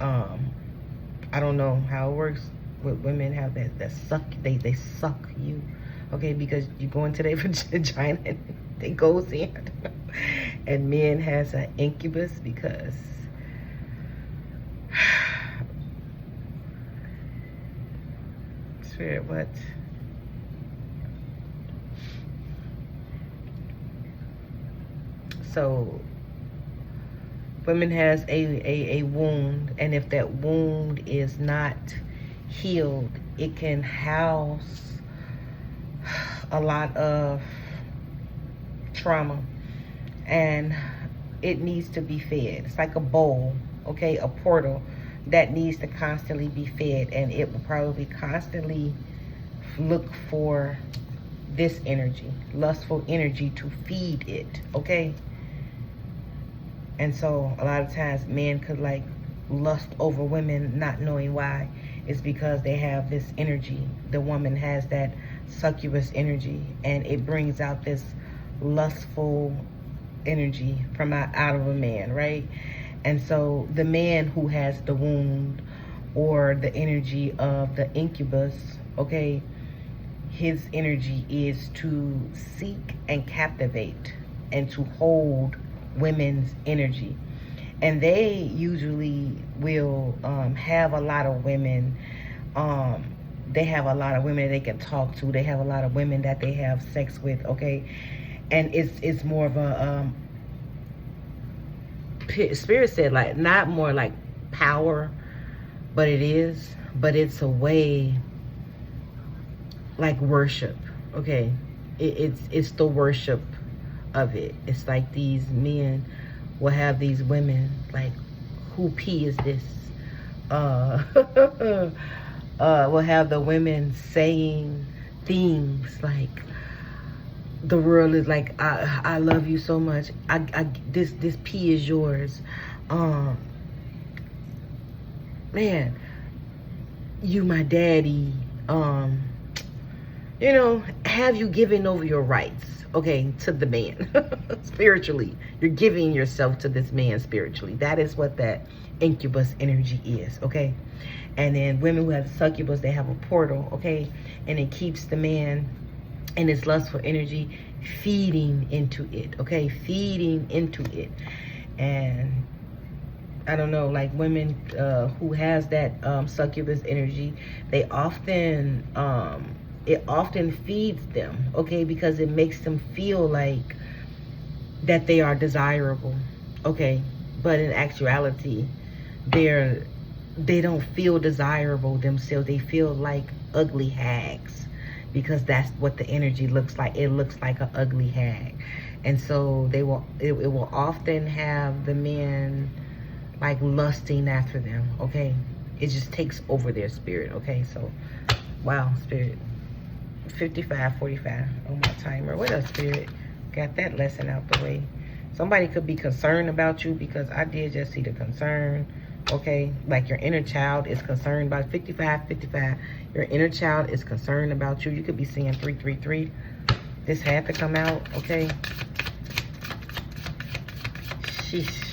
I don't know how it works. With women have that suck, they suck you, okay? Because you go into their vagina and they goes in. And men has an incubus because Spirit, what? So women has a wound, and if that wound is not healed, it can house a lot of trauma, and it needs to be fed. It's like a bowl, okay, a portal that needs to constantly be fed, and it will probably constantly look for this energy, lustful energy, to feed it, okay? And so a lot of times men could like lust over women not knowing why. It's because they have this energy. The woman has that succubus energy, and it brings out this lustful energy from out of a man, right? And so the man who has the wound or the energy of the incubus, okay, his energy is to seek and captivate and to hold women's energy. And they usually will have a lot of women. They have a lot of women that they can talk to. They have a lot of women that they have sex with, okay? And it's more of a, Spirit said, like, not more like power, but it is. But it's a way, like worship, okay? It's the worship of it. It's like these men will have these women, like, who pee is this? Will have the women saying things like, the world is like, I love you so much. This pee is yours. Man, you my daddy. you know, have you given over your rights, okay, to the man? Spiritually, you're giving yourself to this man spiritually. That is what that incubus energy is, okay? And then women who have succubus, they have a portal, okay? And it keeps the man and his lustful energy feeding into it, okay? Feeding into it. And I don't know, like women who has that succubus energy, they often, it often feeds them, okay? Because it makes them feel like that they are desirable, okay? But in actuality, they don't feel desirable themselves. They feel like ugly hags, because that's what the energy looks like. It looks like an ugly hag. And so it will often have the men like lusting after them, okay? It just takes over their spirit, okay? So, wow, spirit. 55:45 on my timer. What up, spirit? Got that lesson out the way. Somebody could be concerned about you, because I did just see the concern, okay? Like your inner child is concerned about 55:55. Your inner child is concerned about you. You could be seeing 333. This had to come out, okay? Sheesh.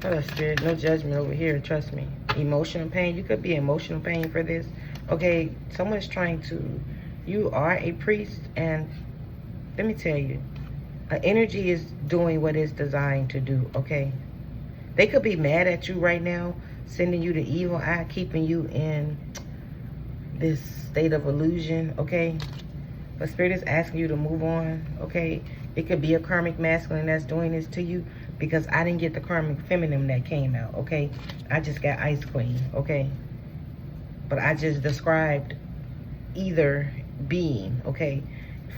What up, spirit? No judgment over here, trust me. Emotional pain. You could be emotional pain for this, okay? Someone's trying to, you are a priest, and let me tell you, energy is doing what it's designed to do, okay? They could be mad at you right now, sending you the evil eye, keeping you in this state of illusion, okay? But spirit is asking you to move on, okay? It could be a karmic masculine that's doing this to you, because I didn't get the karmic feminine that came out, okay? I just got Ice Queen, okay? But I just described either being, okay,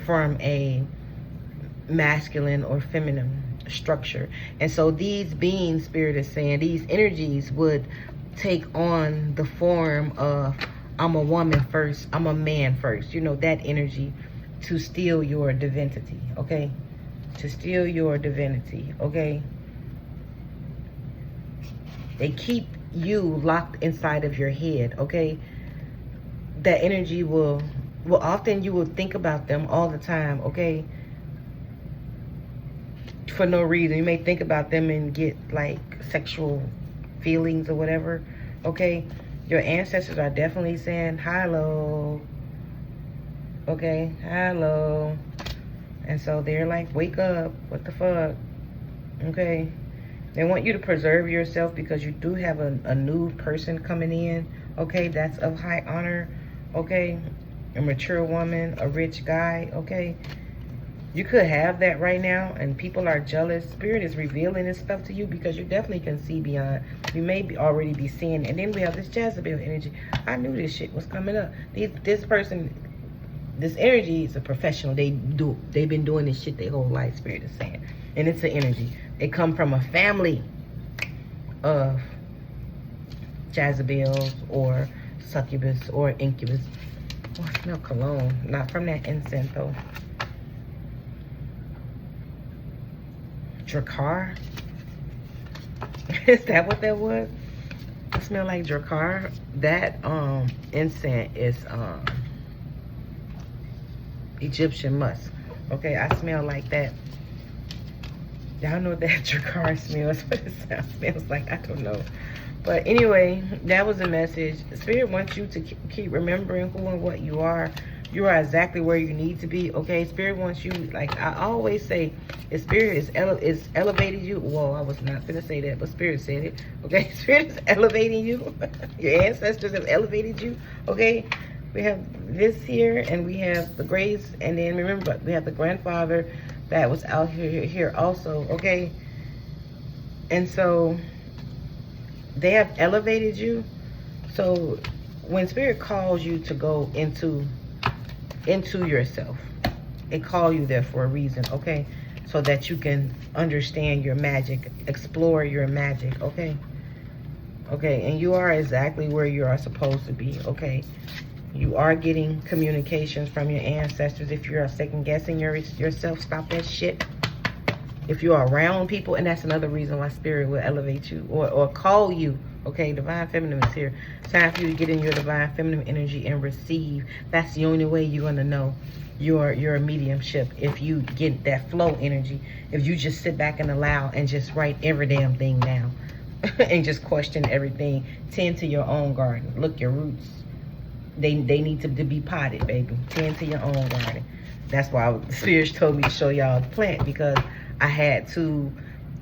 from a masculine or feminine structure. And so these beings, spirit is saying, these energies would take on the form of, I'm a woman first, I'm a man first, you know, that energy, to steal your divinity, okay? To steal your divinity, okay? They keep you locked inside of your head, okay? That energy will often, you will think about them all the time, okay? For no reason. You may think about them and get like sexual feelings or whatever, okay? Your ancestors are definitely saying hello, okay? Hello. And so they're like, wake up, what the fuck, okay? They want you to preserve yourself, because you do have a new person coming in, okay? That's of high honor, okay? A mature woman, a rich guy, okay? You could have that right now, and people are jealous. Spirit is revealing this stuff to you, because you definitely can see beyond. You may already be seeing. And then we have this Jezebel energy. I knew this shit was coming up. This person, this energy is a professional. They've been doing this shit their whole life, spirit is saying. And it's an energy. They come from a family of Jezebels or succubus or incubus. Oh, I smell cologne. Not from that incense though. Drakkar? Is that what that was? It smelled like Drakkar. That incense is Egyptian musk. Okay, I smell like that. Y'all know that Drakkar smells. What it smells like, I don't know. But anyway, that was a message. Spirit wants you to keep remembering who and what you are. You are exactly where you need to be, okay? Spirit wants you, like I always say, if Spirit is elevated you. Whoa, I was not going to say that, but Spirit said it, okay? Spirit is elevating you. Your ancestors have elevated you, okay? We have this here, and we have the grace, and then remember, we have the grandfather that was out here also, okay? And so they have elevated you. So when Spirit calls you to go into yourself, it call you there for a reason, okay? So that you can understand your magic, explore your magic, okay? Okay, and you are exactly where you are supposed to be, okay? You are getting communications from your ancestors. If you're second guessing yourself, stop that shit. If you're around people, and that's another reason why Spirit will elevate you or call you, Okay, divine feminine is here. Time for you to get in your divine feminine energy and receive. That's the only way you're gonna know your mediumship. If you get that flow energy, if you just sit back and allow and just write every damn thing down and just question everything. Tend to your own garden. Look, your roots, they need to be potted, baby. Tend to your own garden. That's why the spirits told me to show y'all the plant, because I had to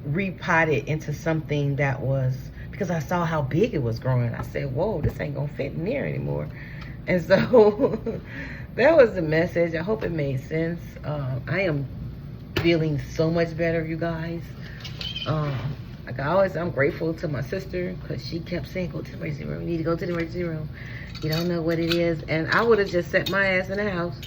repot it into something that was, because I saw how big it was growing. I said, whoa, this ain't gonna fit in there anymore. And so that was the message. I hope it made sense. I am feeling so much better, you guys. Like I'm grateful to my sister, because she kept saying, go to the emergency room. You need to go to the emergency room. You don't know what it is. And I would have just set my ass in the house.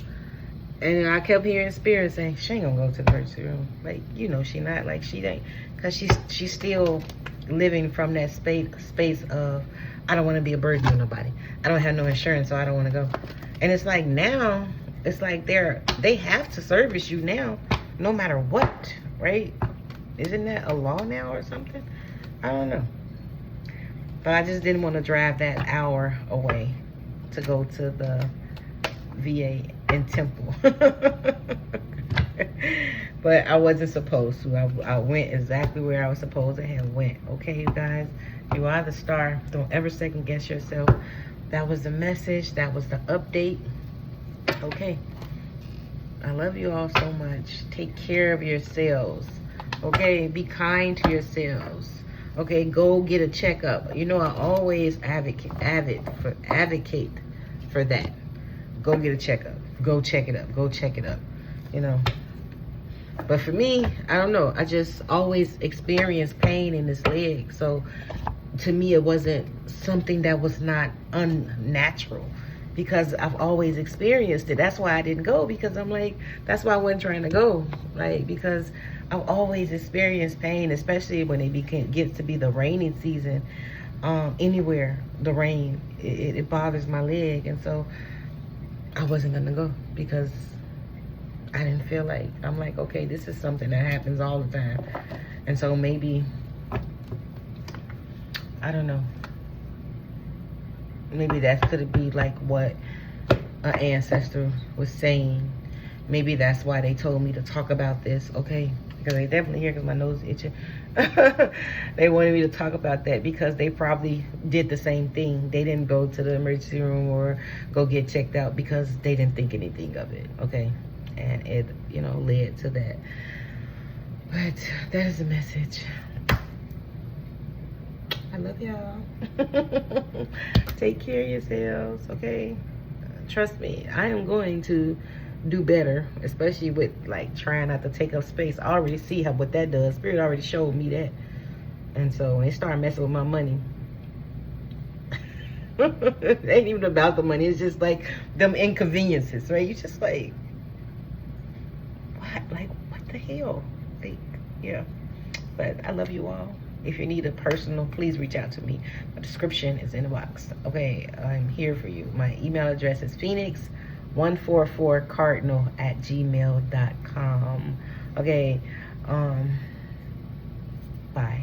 And I kept hearing spirits saying, she ain't gonna go to the emergency room. Like, you know, she not, like, she ain't. Because she's still living from that space of, I don't want to be a burden on nobody. I don't have no insurance, so I don't want to go. And it's like now, it's like they have to service you now, no matter what, right? Isn't that a law now or something? I don't know. But I just didn't want to drive that hour away to go to the VA in Temple. But I wasn't supposed to. I went exactly where I was supposed to have went. Okay, you guys? You are the star. Don't ever second guess yourself. That was the message. That was the update. Okay. I love you all so much. Take care of yourselves. Okay? Be kind to yourselves. Okay? Go get a checkup. You know, I always advocate for that. Go get a checkup. Go check it up. Go check it up. You know. But for me, I don't know. I just always experienced pain in this leg. So to me, it wasn't something that was not unnatural, because I've always experienced it. That's why I didn't go, because I'm like, that's why I wasn't trying to go. Like, because I've always experienced pain, especially when it gets to be the rainy season. Anywhere, the rain, it bothers my leg. And so I wasn't going to go, because I didn't feel like, I'm like, okay, this is something that happens all the time. And so maybe, I don't know, maybe that could be like what an ancestor was saying. Maybe that's why they told me to talk about this, okay? Because they definitely hear, because my nose is itching. They wanted me to talk about that because they probably did the same thing. They didn't go to the emergency room or go get checked out because they didn't think anything of it, okay? And it, you know, led to that. But that is the message. I love y'all. Take care of yourselves, okay? Trust me, I am going to do better, especially with like trying not to take up space. I already see what that does. Spirit already showed me that. And so when it started messing with my money, it ain't even about the money. It's just like them inconveniences, right? You just like, what the hell? Like, yeah. But I love you all. If you need a personal, please reach out to me. My description is in the box. Okay, I'm here for you. My email address is phoenix144cardinal@gmail.com. Okay, bye.